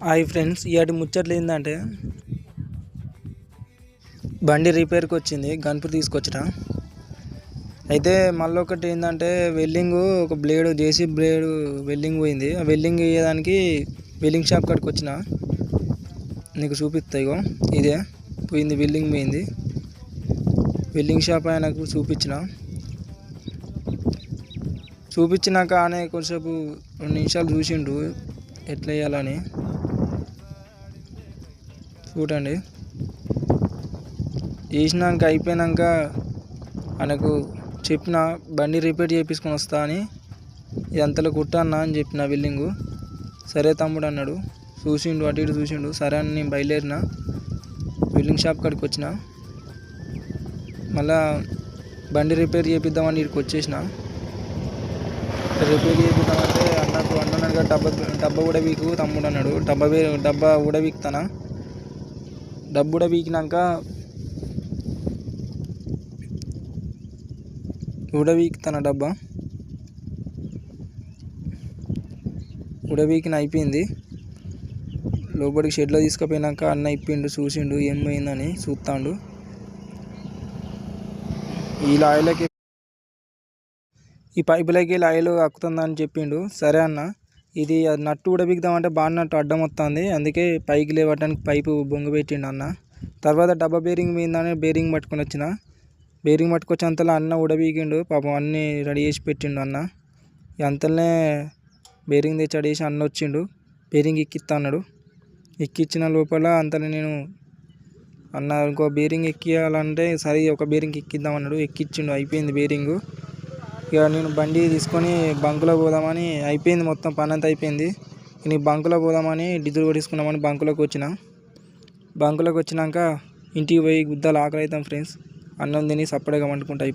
Hi friends, ఇవాటి ముచ్చట్లు ఏంటంటే బండి రిపేర్కి వచ్చింది, గన్పు తీసుకొచ్చిన. అయితే మళ్ళీ ఒకటి ఏంటంటే వెల్డింగ్, ఒక బ్లేడ్ జేసీ బ్లేడ్ వెల్డింగ్ పోయింది. ఆ వెల్డింగ్ వేయడానికి వెల్డింగ్ షాప్ కాడికి వచ్చిన. నీకు చూపిస్తా, ఇగో ఇదే పోయింది, వెల్డింగ్ పోయింది. వెల్డింగ్ షాప్ ఆయనకు చూపించినాక ఆయన కొంచెంసేపు 2 నిమిషాలు చూసిండు ఎట్లా వేయాలని. చూడండి, వేసినాక అయిపోయినాక ఆయనకు చెప్పిన బండి రిపేర్ చేయించుకొని వస్తా అని, ఇదంతలో కుట్టన్నా అని చెప్పిన బిల్డింగు. సరే తమ్ముడు అన్నాడు. చూసిండు, అటు ఇటు చూసిండు. సరే అని నేను బయలుదేరిన, బిల్డింగ్ షాప్ కాడికి వచ్చిన. మళ్ళా బండి రిపేర్ చేపిద్దామని ఇక్కడికి వచ్చేసిన. రిపేర్ చేపిద్దామంటే అన్నాడు డబ్బా కూడా వీకు తమ్ముడు అన్నాడు. డబ్బా కూడా వీక్తానా. డబ్బు కూడా వీకినాక ఉడవీకుతాను. డబ్బా ఉడవీకిన అయిపోయింది. లోపలికి షెడ్లో తీసుకుపోయినాక అన్న ఇప్పిండు, చూసిండు ఏమైందని చూస్తాడు. ఈ పైపులకి ఆయిల్ అక్కుతుందని చెప్పిండు. సరే అన్న, ఇది నట్టు ఉడబిగుదామంటే బాగా నట్టు అడ్డం వస్తుంది, అందుకే పైకి లేవటానికి పైపు బొంగు పెట్టిండు అన్న. తర్వాత డబ్బా బేరింగ్ పోయిందని బేరింగ్ పట్టుకొని వచ్చిన. బేరింగ్ పట్టుకొచ్చేంతలో అన్న ఉడబీకిండు, పాపం అన్నీ రెడీ చేసి పెట్టిండు అన్న. అంతలోనే బేరింగ్ తెచ్చి అడేసి అన్న వచ్చిండు. బేరింగ్ ఎక్కిస్తా అన్నాడు. ఎక్కించిన లోపల అంతలో నేను అన్న ఇంకో బేరింగ్ ఎక్కియాలంటే సరే ఒక బేరింగ్ ఎక్కిద్దాం అన్నాడు. ఎక్కించిండు, అయిపోయింది బేరింగు. ఇక నేను బండి తీసుకొని బంకులో పోదామని, అయిపోయింది మొత్తం పని అంతా అయిపోయింది. నేను బంకులో పోదామని డీజిల్ కొట్టించుకున్నామని బంకులోకి వచ్చిన. బంకులోకి వచ్చినాక ఇంటికి పోయి గుద్దాలు ఆకలి అవుతాం ఫ్రెండ్స్. అన్నం తిని సప్పడగా వండుకుంటూ అయిపోతుంది.